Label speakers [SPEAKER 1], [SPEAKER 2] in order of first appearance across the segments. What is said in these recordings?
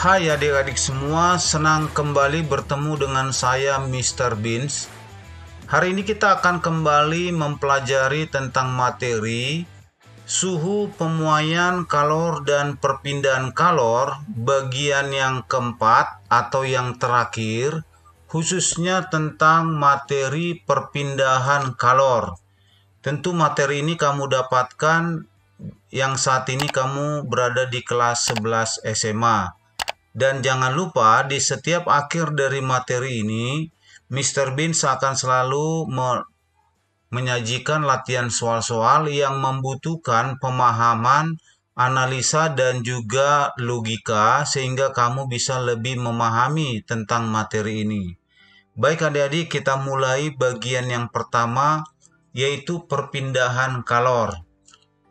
[SPEAKER 1] Hai adik-adik semua, senang kembali bertemu dengan saya Mr. Beans. Hari ini kita akan kembali mempelajari tentang materi suhu, pemuaian kalor, dan perpindahan kalor bagian yang keempat atau yang terakhir, khususnya tentang materi perpindahan kalor. Tentu materi ini kamu dapatkan yang saat ini kamu berada di kelas 11 SMA. Dan jangan lupa di setiap akhir dari materi ini, Mr. Beans akan selalu menyajikan latihan soal-soal yang membutuhkan pemahaman, analisa, dan juga logika sehingga kamu bisa lebih memahami tentang materi ini. Baik adik-adik, kita mulai bagian yang pertama, yaitu perpindahan kalor.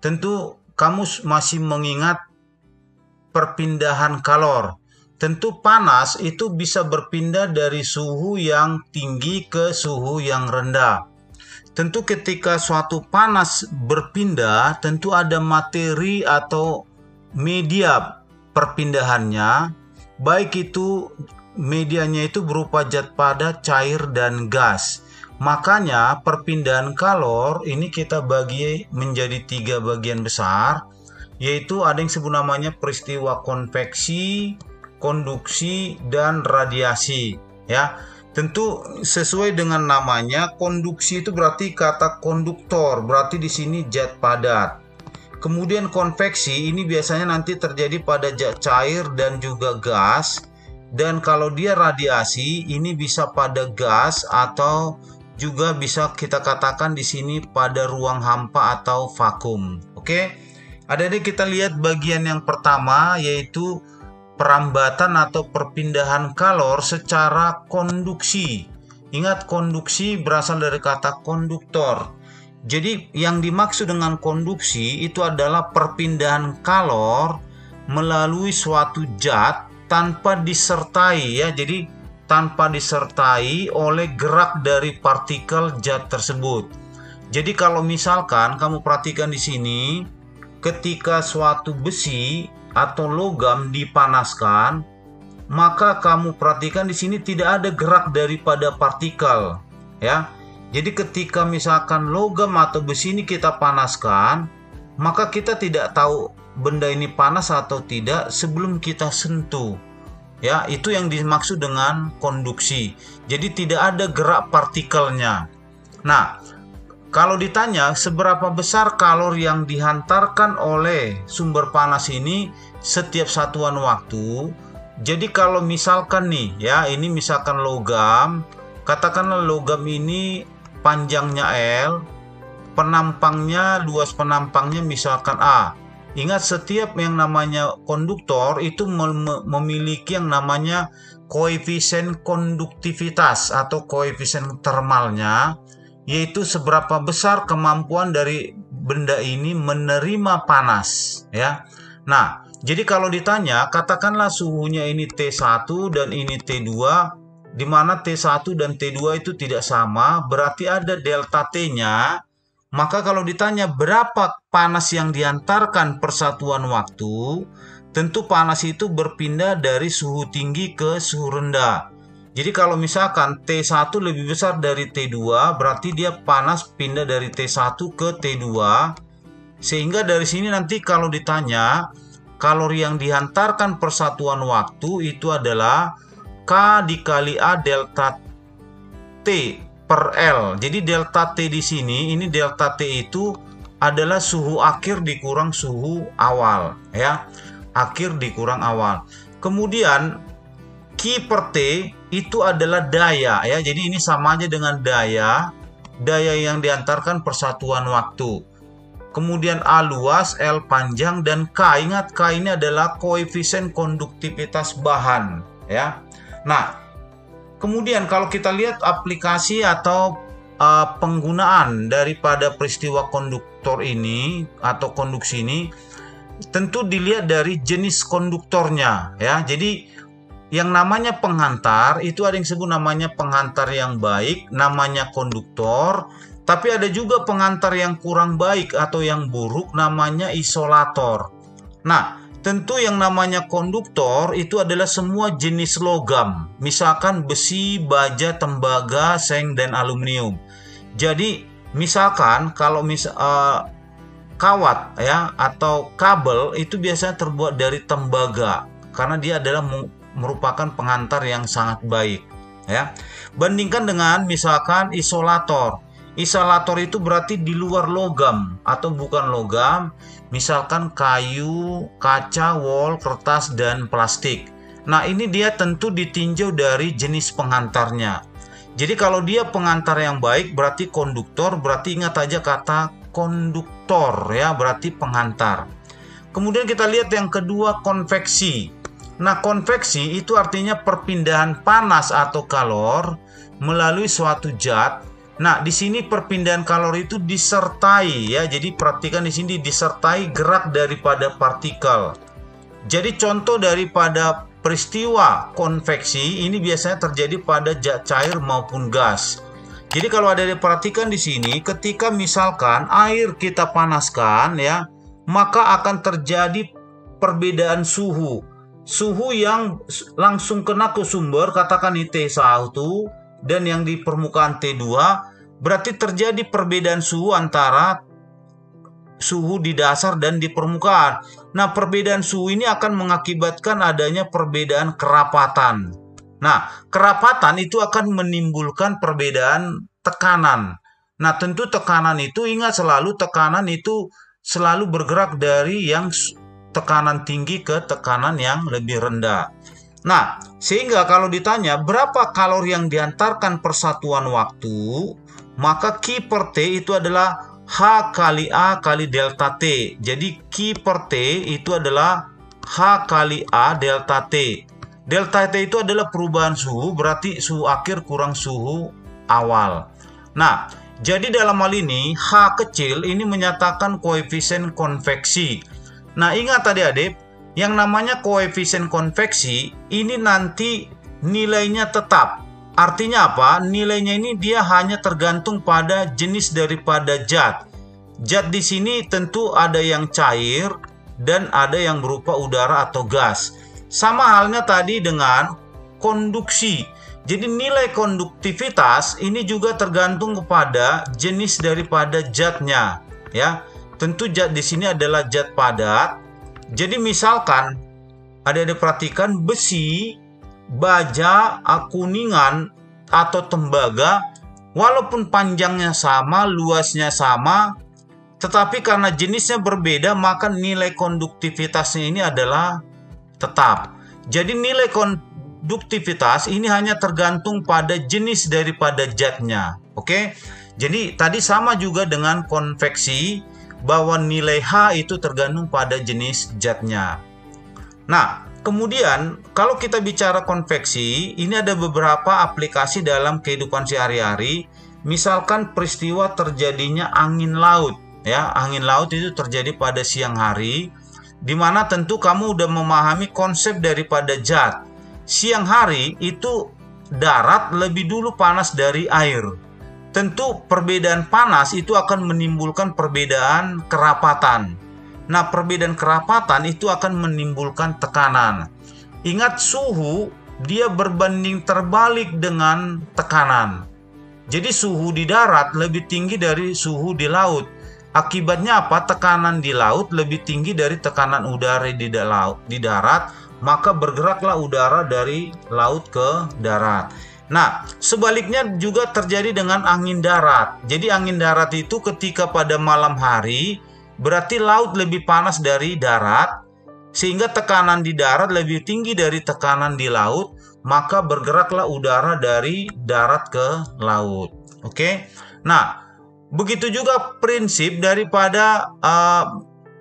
[SPEAKER 1] Tentu kamu masih mengingat perpindahan kalor. Tentu panas itu bisa berpindah dari suhu yang tinggi ke suhu yang rendah. Tentu ketika suatu panas berpindah, tentu ada materi atau media perpindahannya, baik itu medianya itu berupa zat padat, cair, dan gas. Makanya perpindahan kalor ini kita bagi menjadi 3 bagian besar, yaitu ada yang disebut namanya peristiwa konveksi, konduksi, dan radiasi. Ya, tentu sesuai dengan namanya, konduksi itu berarti kata konduktor, berarti di sini zat padat. Kemudian konveksi ini biasanya nanti terjadi pada zat cair dan juga gas. Dan kalau dia radiasi, ini bisa pada gas atau juga bisa kita katakan di sini pada ruang hampa atau vakum. Oke, adik-adik kita lihat bagian yang pertama, yaitu perambatan atau perpindahan kalor secara konduksi. Ingat, konduksi berasal dari kata konduktor. Jadi yang dimaksud dengan konduksi itu adalah perpindahan kalor melalui suatu zat tanpa disertai, ya. Jadi tanpa disertai oleh gerak dari partikel zat tersebut. Jadi kalau misalkan kamu perhatikan di sini, ketika suatu besi atau logam dipanaskan, maka kamu perhatikan di sini tidak ada gerak daripada partikel, ya. Jadi ketika misalkan logam atau besi ini kita panaskan, maka kita tidak tahu benda ini panas atau tidak sebelum kita sentuh. Ya, itu yang dimaksud dengan konduksi. Jadi tidak ada gerak partikelnya. Nah, kalau ditanya seberapa besar kalor yang dihantarkan oleh sumber panas ini setiap satuan waktu. Jadi kalau misalkan nih, ya, ini misalkan logam, katakanlah logam ini panjangnya L, penampangnya, luas penampangnya misalkan A. Ingat, setiap yang namanya konduktor itu memiliki yang namanya koefisien konduktivitas atau koefisien termalnya, yaitu seberapa besar kemampuan dari benda ini menerima panas, ya. Nah, jadi kalau ditanya, katakanlah suhunya ini T1 dan ini T2, di mana T1 dan T2 itu tidak sama, berarti ada delta T-nya. Maka kalau ditanya berapa panas yang diantarkan per satuan waktu, tentu panas itu berpindah dari suhu tinggi ke suhu rendah. Jadi kalau misalkan T1 lebih besar dari T2, berarti dia panas pindah dari T1 ke T2. Sehingga dari sini nanti kalau ditanya, kalori yang dihantarkan per satuan waktu itu adalah K dikali A delta T per L. Jadi delta T di sini, ini delta T itu adalah suhu akhir dikurang suhu awal, ya. Akhir dikurang awal. Kemudian Q per T itu adalah daya, ya. Jadi ini sama aja dengan daya yang diantarkan per satuan waktu. Kemudian A luas, L panjang, dan K. Ingat, K ini adalah koefisien konduktivitas bahan, ya. Nah, kemudian kalau kita lihat aplikasi atau penggunaan daripada peristiwa konduktor ini atau konduksi ini, tentu dilihat dari jenis konduktornya, ya. Jadi yang namanya penghantar itu ada yang disebut namanya penghantar yang baik, namanya konduktor. Tapi ada juga penghantar yang kurang baik atau yang buruk, namanya isolator. Nah, Tentu yang namanya konduktor itu adalah semua jenis logam, misalkan besi, baja, tembaga, seng, dan aluminium. Jadi misalkan kalau kawat ya atau kabel itu biasanya terbuat dari tembaga karena dia adalah merupakan pengantar yang sangat baik ya. Bandingkan dengan misalkan isolator. Isolator itu berarti di luar logam atau bukan logam, misalkan kayu, kaca, wol, kertas, dan plastik. Nah, ini dia tentu ditinjau dari jenis pengantarnya. Jadi kalau dia pengantar yang baik berarti konduktor, berarti ingat aja kata konduktor ya, berarti pengantar. Kemudian kita lihat yang kedua, konveksi. Nah, konveksi itu artinya perpindahan panas atau kalor melalui suatu zat. Nah, di sini perpindahan kalor itu disertai ya. Jadi perhatikan di sini disertai gerak daripada partikel. Jadi contoh daripada peristiwa konveksi ini biasanya terjadi pada zat cair maupun gas. Jadi kalau ada diperhatikan di sini, ketika misalkan air kita panaskan ya, maka akan terjadi perbedaan suhu. Suhu yang langsung kena ke sumber, katakan ini T1, dan yang di permukaan T2, berarti terjadi perbedaan suhu antara suhu di dasar dan di permukaan. Nah, perbedaan suhu ini akan mengakibatkan adanya perbedaan kerapatan. Nah, kerapatan itu akan menimbulkan perbedaan tekanan. Nah, tentu tekanan itu, ingat selalu tekanan itu selalu bergerak dari yang tekanan tinggi ke tekanan yang lebih rendah. Nah, sehingga kalau ditanya berapa kalori yang diantarkan per satuan waktu, maka Q per T itu adalah H kali A kali delta T. Jadi Q per T itu adalah H kali A delta T. Delta T itu adalah perubahan suhu, berarti suhu akhir kurang suhu awal. Nah, jadi dalam hal ini H kecil ini menyatakan koefisien konveksi. Nah, ingat adik-adik, yang namanya koefisien konveksi ini nanti nilainya tetap. Artinya apa? Nilainya ini dia hanya tergantung pada jenis daripada zat. Zat di sini tentu ada yang cair dan ada yang berupa udara atau gas. Sama halnya tadi dengan konduksi. Jadi nilai konduktivitas ini juga tergantung kepada jenis daripada zatnya, ya. Tentu zat di sini adalah zat padat. Jadi misalkan ada perhatikan besi, baja, kuningan atau tembaga, walaupun panjangnya sama, luasnya sama, tetapi karena jenisnya berbeda, maka nilai konduktivitasnya ini adalah tetap. Jadi nilai konduktivitas ini hanya tergantung pada jenis daripada zatnya. Oke? Jadi tadi sama juga dengan konveksi, bahwa nilai H itu tergantung pada jenis zatnya. Nah, kemudian kalau kita bicara konveksi, ini ada beberapa aplikasi dalam kehidupan sehari-hari. Misalkan peristiwa terjadinya angin laut, ya, angin laut itu terjadi pada siang hari, di mana tentu kamu udah memahami konsep daripada zat. Siang hari itu darat lebih dulu panas dari air. Tentu perbedaan panas itu akan menimbulkan perbedaan kerapatan. Nah, perbedaan kerapatan itu akan menimbulkan tekanan. Ingat, suhu dia berbanding terbalik dengan tekanan. Jadi suhu di darat lebih tinggi dari suhu di laut. Akibatnya apa? Tekanan di laut lebih tinggi dari tekanan udara di darat, maka bergeraklah udara dari laut ke darat. Nah, sebaliknya juga terjadi dengan angin darat. Jadi angin darat itu ketika pada malam hari, berarti laut lebih panas dari darat, sehingga tekanan di darat lebih tinggi dari tekanan di laut, maka bergeraklah udara dari darat ke laut. Oke? Nah, begitu juga prinsip daripada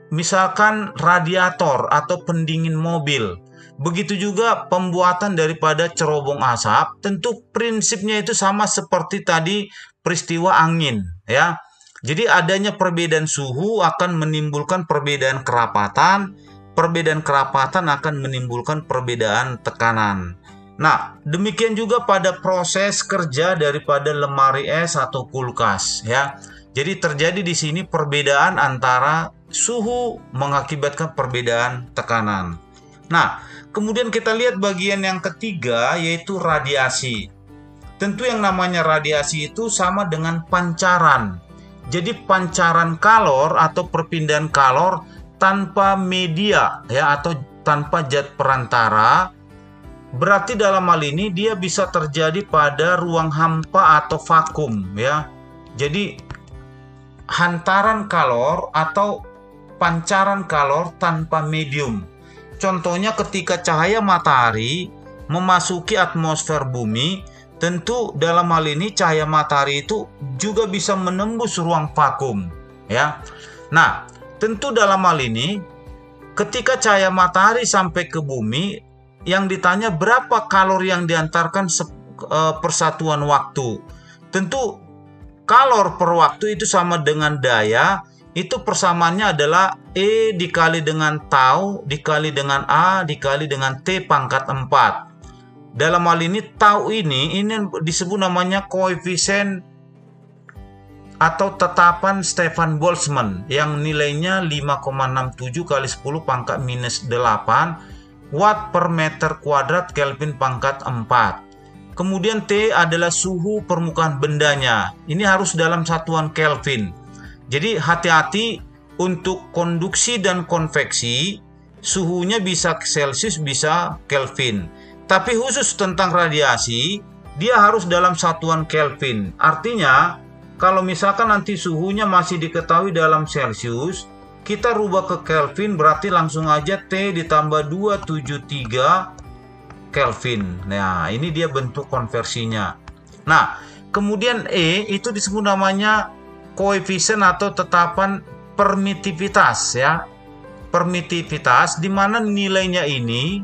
[SPEAKER 1] misalkan radiator atau pendingin mobil. Begitu juga pembuatan daripada cerobong asap, tentu prinsipnya itu sama seperti tadi peristiwa angin, ya. Jadi adanya perbedaan suhu akan menimbulkan perbedaan kerapatan akan menimbulkan perbedaan tekanan. Nah, demikian juga pada proses kerja daripada lemari es atau kulkas, ya. Jadi terjadi di sini perbedaan antara suhu mengakibatkan perbedaan tekanan. Nah, kemudian kita lihat bagian yang ketiga, yaitu radiasi. Tentu yang namanya radiasi itu sama dengan pancaran. Jadi pancaran kalor atau perpindahan kalor tanpa media ya, atau tanpa zat perantara. Berarti dalam hal ini dia bisa terjadi pada ruang hampa atau vakum ya. Jadi hantaran kalor atau pancaran kalor tanpa medium. Contohnya ketika cahaya matahari memasuki atmosfer bumi, tentu dalam hal ini cahaya matahari itu juga bisa menembus ruang vakum ya. Nah, tentu dalam hal ini ketika cahaya matahari sampai ke bumi, yang ditanya berapa kalori yang diantarkan persatuan waktu. Tentu kalor per waktu itu sama dengan daya, itu persamaannya adalah E dikali dengan tau dikali dengan A dikali dengan T pangkat 4. Dalam hal ini tau ini disebut namanya koefisien atau tetapan Stefan Boltzmann yang nilainya 5,67 kali 10 pangkat minus 8 watt per meter kuadrat Kelvin pangkat 4. Kemudian T adalah suhu permukaan bendanya. Ini harus dalam satuan Kelvin. Jadi hati-hati untuk konduksi dan konveksi, suhunya bisa Celsius bisa Kelvin. Tapi khusus tentang radiasi, dia harus dalam satuan Kelvin. Artinya, kalau misalkan nanti suhunya masih diketahui dalam Celsius, kita rubah ke Kelvin, berarti langsung aja T ditambah 273 Kelvin. Nah, ini dia bentuk konversinya. Nah, kemudian E itu disebut namanya koefisien atau tetapan permitivitas ya. Permitivitas di mana nilainya ini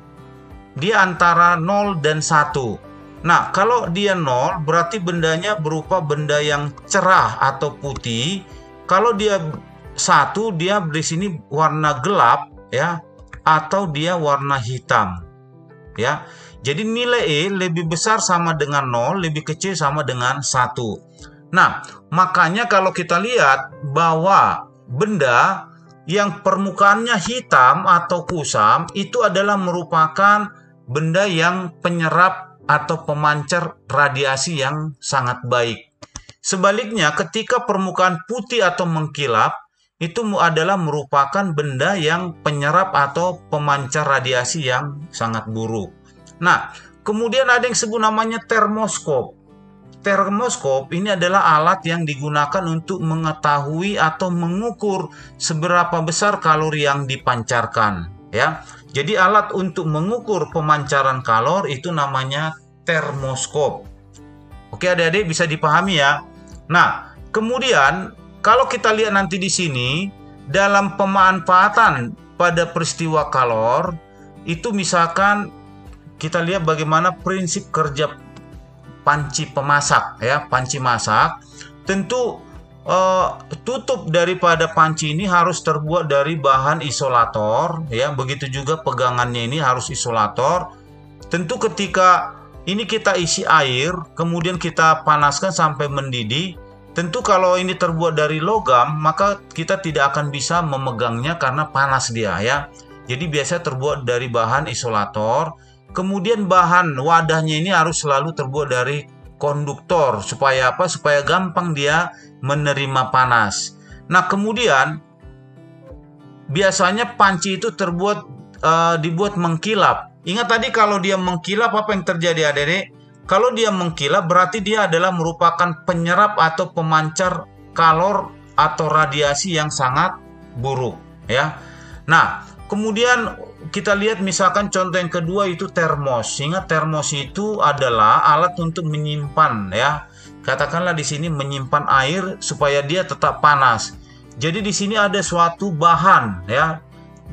[SPEAKER 1] dia antara 0 dan 1. Nah, kalau dia 0 berarti bendanya berupa benda yang cerah atau putih. Kalau dia 1, dia di sini warna gelap ya, atau dia warna hitam ya. Jadi nilai E lebih besar sama dengan 0, lebih kecil sama dengan 1. Nah, makanya kalau kita lihat bahwa benda yang permukaannya hitam atau kusam itu adalah merupakan benda yang penyerap atau pemancar radiasi yang sangat baik. Sebaliknya, ketika permukaan putih atau mengkilap, itu adalah merupakan benda yang penyerap atau pemancar radiasi yang sangat buruk. Nah, kemudian ada yang disebut namanya termoskop. Termoskop ini adalah alat yang digunakan untuk mengetahui atau mengukur seberapa besar kalori yang dipancarkan ya. Jadi alat untuk mengukur pemancaran kalor itu namanya termoskop. Oke, adik-adik bisa dipahami ya. Nah, kemudian kalau kita lihat nanti di sini dalam pemanfaatan pada peristiwa kalor itu misalkan kita lihat bagaimana prinsip kerja panci pemasak ya, panci masak. Tentu tutup daripada panci ini harus terbuat dari bahan isolator ya, begitu juga pegangannya ini harus isolator. Tentu ketika ini kita isi air, kemudian kita panaskan sampai mendidih. Tentu kalau ini terbuat dari logam, maka kita tidak akan bisa memegangnya karena panas dia ya. Jadi biasa terbuat dari bahan isolator. Kemudian bahan wadahnya ini harus selalu terbuat dari konduktor. Supaya apa? Supaya gampang dia menerima panas. Nah, kemudian biasanya panci itu dibuat mengkilap. Ingat tadi kalau dia mengkilap apa yang terjadi adik-adik? Kalau dia mengkilap berarti dia adalah merupakan penyerap atau pemancar kalor atau radiasi yang sangat buruk ya. Nah, kemudian kita lihat misalkan contoh yang kedua itu termos. Ingat termos itu adalah alat untuk menyimpan ya. Katakanlah di sini menyimpan air supaya dia tetap panas. Jadi di sini ada suatu bahan ya.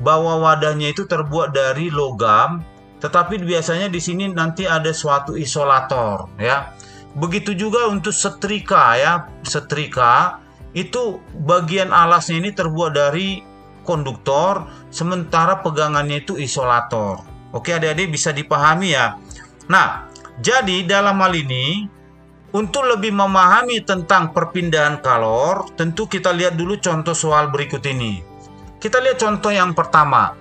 [SPEAKER 1] Bahwa wadahnya itu terbuat dari logam. Tetapi biasanya di sini nanti ada suatu isolator ya. Begitu juga untuk setrika ya. Setrika itu bagian alasnya ini terbuat dari konduktor, sementara pegangannya itu isolator. Oke adik-adik bisa dipahami ya. Nah, jadi dalam hal ini untuk lebih memahami tentang perpindahan kalor, tentu kita lihat dulu contoh soal berikut ini. Kita lihat contoh yang pertama.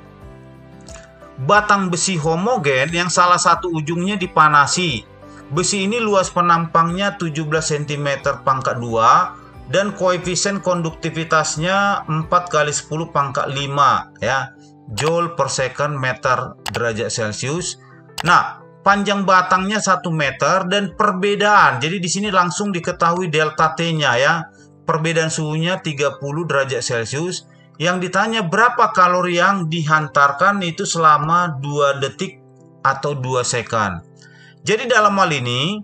[SPEAKER 1] Batang besi homogen yang salah satu ujungnya dipanasi. Besi ini luas penampangnya 17 cm pangkat 2 dan koefisien konduktivitasnya 4 kali 10 pangkat 5 ya, Joule per second meter derajat Celcius. Nah, panjang batangnya 1 meter dan perbedaan. Jadi di sini langsung diketahui delta T-nya ya. Perbedaan suhunya 30 derajat Celcius. Yang ditanya berapa kalori yang dihantarkan itu selama 2 detik atau 2 second. Jadi dalam hal ini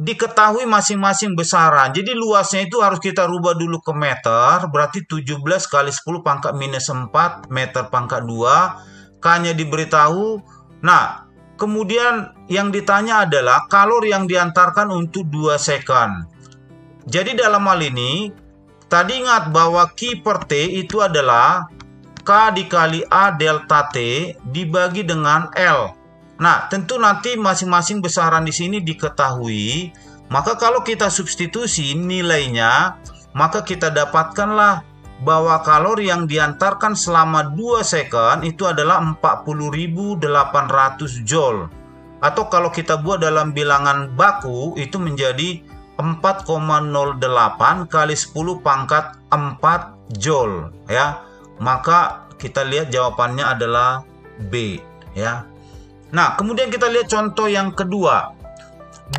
[SPEAKER 1] diketahui masing-masing besaran. Jadi luasnya itu harus kita rubah dulu ke meter. Berarti 17 kali 10 pangkat minus 4 meter pangkat 2. K-nya diberitahu. Nah, kemudian yang ditanya adalah kalori yang diantarkan untuk 2 second. Jadi dalam hal ini, tadi ingat bahwa Q per T itu adalah K dikali A delta T dibagi dengan L. Nah, tentu nanti masing-masing besaran di sini diketahui. Maka kalau kita substitusi nilainya, maka kita dapatkanlah bahwa kalori yang diantarkan selama 2 second itu adalah 40.800 Joule. Atau kalau kita buat dalam bilangan baku itu menjadi 4,08 kali 10 pangkat 4 Joule ya. Maka kita lihat jawabannya adalah B ya. Nah, kemudian kita lihat contoh yang kedua.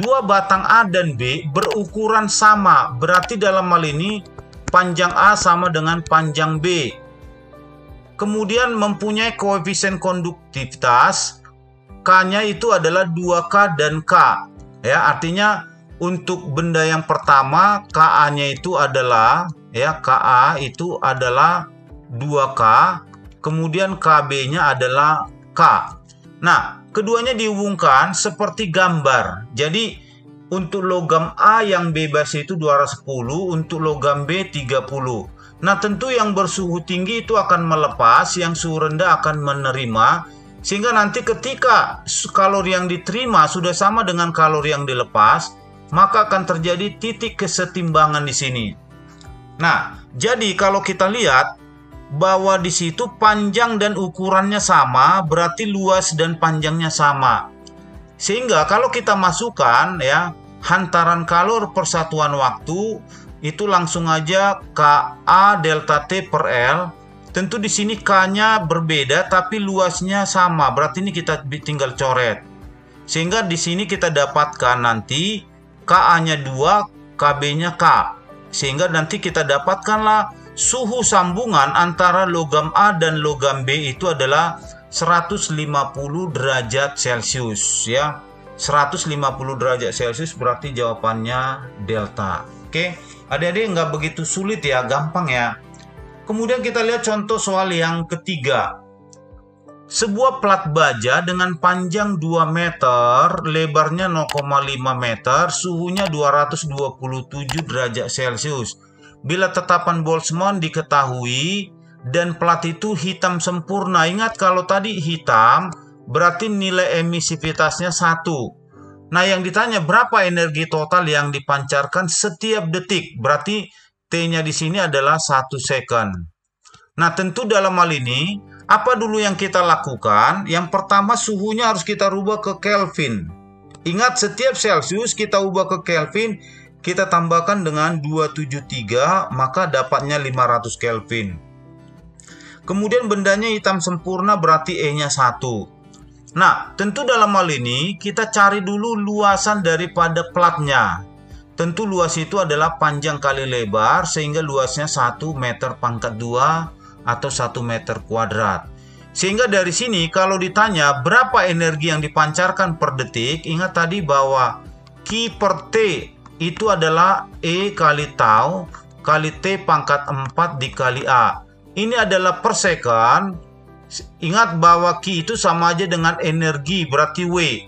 [SPEAKER 1] Dua batang A dan B berukuran sama. Berarti dalam hal ini panjang A sama dengan panjang B. Kemudian mempunyai koefisien konduktivitas K-nya itu adalah 2K dan K. Ya, artinya untuk benda yang pertama Ka-nya itu adalah ya, Ka itu adalah 2K, kemudian Kb-nya adalah K. Nah, keduanya dihubungkan seperti gambar. Jadi untuk logam A yang bebas itu 210, untuk logam B 30. Nah, tentu yang bersuhu tinggi itu akan melepas, yang suhu rendah akan menerima, sehingga nanti ketika kalori yang diterima sudah sama dengan kalori yang dilepas, maka akan terjadi titik kesetimbangan di sini. Nah, jadi kalau kita lihat bahwa di situ panjang dan ukurannya sama, berarti luas dan panjangnya sama. Sehingga kalau kita masukkan ya hantaran kalori per satuan waktu itu langsung aja Ka delta T per L. Tentu di sini K-nya berbeda tapi luasnya sama. Berarti ini kita tinggal coret. Sehingga di sini kita dapatkan nanti Ka-nya 2, Kb-nya K. Sehingga nanti kita dapatkanlah suhu sambungan antara logam A dan logam B itu adalah 150 derajat Celcius ya. 150 derajat Celcius berarti jawabannya delta. Oke, adik-adik nggak begitu sulit ya, gampang ya. Kemudian kita lihat contoh soal yang ketiga. Sebuah plat baja dengan panjang 2 meter, lebarnya 0,5 meter, suhunya 227 derajat Celcius. Bila tetapan Boltzmann diketahui dan plat itu hitam sempurna. Ingat kalau tadi hitam berarti nilai emisivitasnya 1. Nah, yang ditanya berapa energi total yang dipancarkan setiap detik. Berarti T-nya di sini adalah 1 second. Nah, tentu dalam hal ini apa dulu yang kita lakukan? Yang pertama suhunya harus kita rubah ke Kelvin. Ingat setiap Celcius kita ubah ke Kelvin, kita tambahkan dengan 273, maka dapatnya 500 Kelvin. Kemudian bendanya hitam sempurna berarti E-nya 1. Nah, tentu dalam hal ini kita cari dulu luasan daripada platnya. Tentu luas itu adalah panjang kali lebar sehingga luasnya 1 meter pangkat 2 atau 1 meter kuadrat. Sehingga dari sini kalau ditanya berapa energi yang dipancarkan per detik, ingat tadi bahwa Q per T itu adalah E kali tau kali T pangkat 4 dikali A. Ini adalah per second. Ingat bahwa Q itu sama aja dengan energi, berarti W.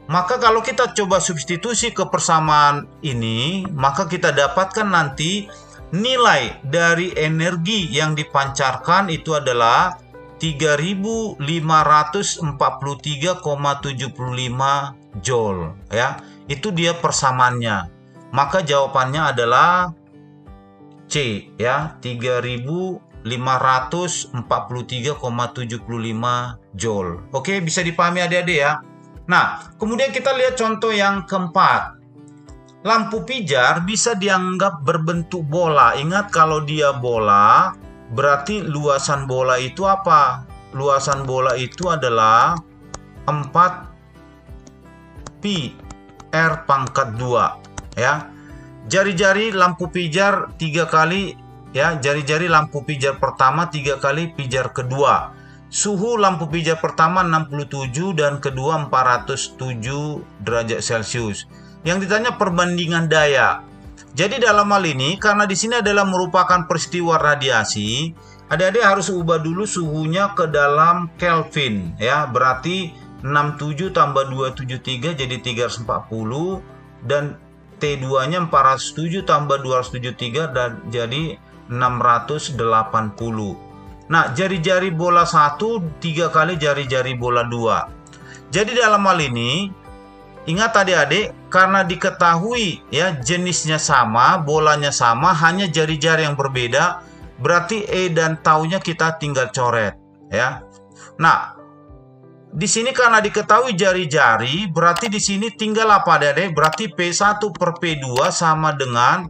[SPEAKER 1] Maka kalau kita coba substitusi ke persamaan ini, maka kita dapatkan nanti nilai dari energi yang dipancarkan itu adalah 3543,75 Joule ya. Itu dia persamaannya. Maka jawabannya adalah C ya, 3543,75 543,75 Joule. Oke, bisa dipahami adik-adik ya. Nah, kemudian kita lihat contoh yang keempat. Lampu pijar bisa dianggap berbentuk bola. Ingat, kalau dia bola, berarti luasan bola itu apa? Luasan bola itu adalah 4 pi R pangkat 2 ya. Jari-jari lampu pijar 3 kali ya, jari-jari lampu pijar pertama 3 kali pijar kedua. Suhu lampu pijar pertama 67 dan kedua 407 derajat Celcius. Yang ditanya perbandingan daya. Jadi dalam hal ini, karena di sini adalah merupakan peristiwa radiasi, adik-adik harus ubah dulu suhunya ke dalam Kelvin ya. Berarti 67 tambah 273 jadi 340, dan T2-nya 407 tambah 273 dan jadi 680. Nah, jari-jari bola 1 3 kali jari-jari bola 2. Jadi dalam hal ini, ingat adik-adik, karena diketahui ya jenisnya sama, bolanya sama, hanya jari-jari yang berbeda, berarti E dan taunya kita tinggal coret ya. Nah, di sini karena diketahui jari-jari, berarti di sini tinggal apa adik-adik? Berarti P1 per P2 sama dengan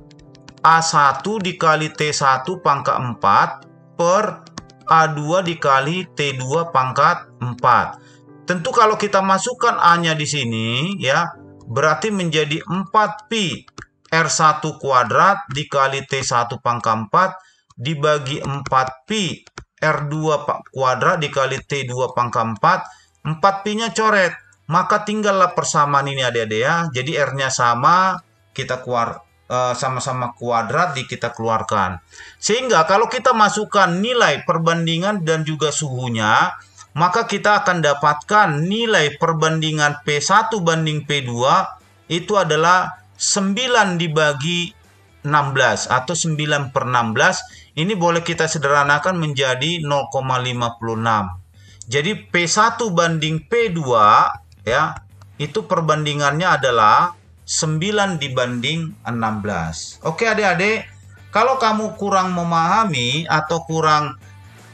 [SPEAKER 1] A1 dikali T1 pangkat 4 per A2 dikali T2 pangkat 4. Tentu kalau kita masukkan A-nya di sini ya, berarti menjadi 4pi R1 kuadrat dikali T1 pangkat 4 dibagi 4pi R2 kuadrat dikali T2 pangkat 4. 4pi-nya coret, maka tinggallah persamaan ini adik-adik ya. Jadi R-nya sama, kita sama-sama kuadrat kita keluarkan. Sehingga kalau kita masukkan nilai perbandingan dan juga suhunya, maka kita akan dapatkan nilai perbandingan P1 banding P2 itu adalah 9 dibagi 16 atau 9 per 16. Ini boleh kita sederhanakan menjadi 0,56. Jadi P1 banding P2 ya, itu perbandingannya adalah 9 dibanding 16. Oke adik-adik, kalau kamu kurang memahami atau kurang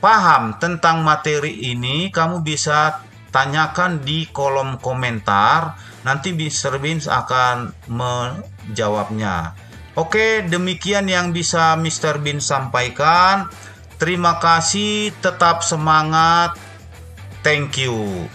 [SPEAKER 1] paham tentang materi ini, kamu bisa tanyakan di kolom komentar. Nanti Mr. Beans akan menjawabnya. Oke, demikian yang bisa Mr. Beans sampaikan. Terima kasih, tetap semangat. Thank you.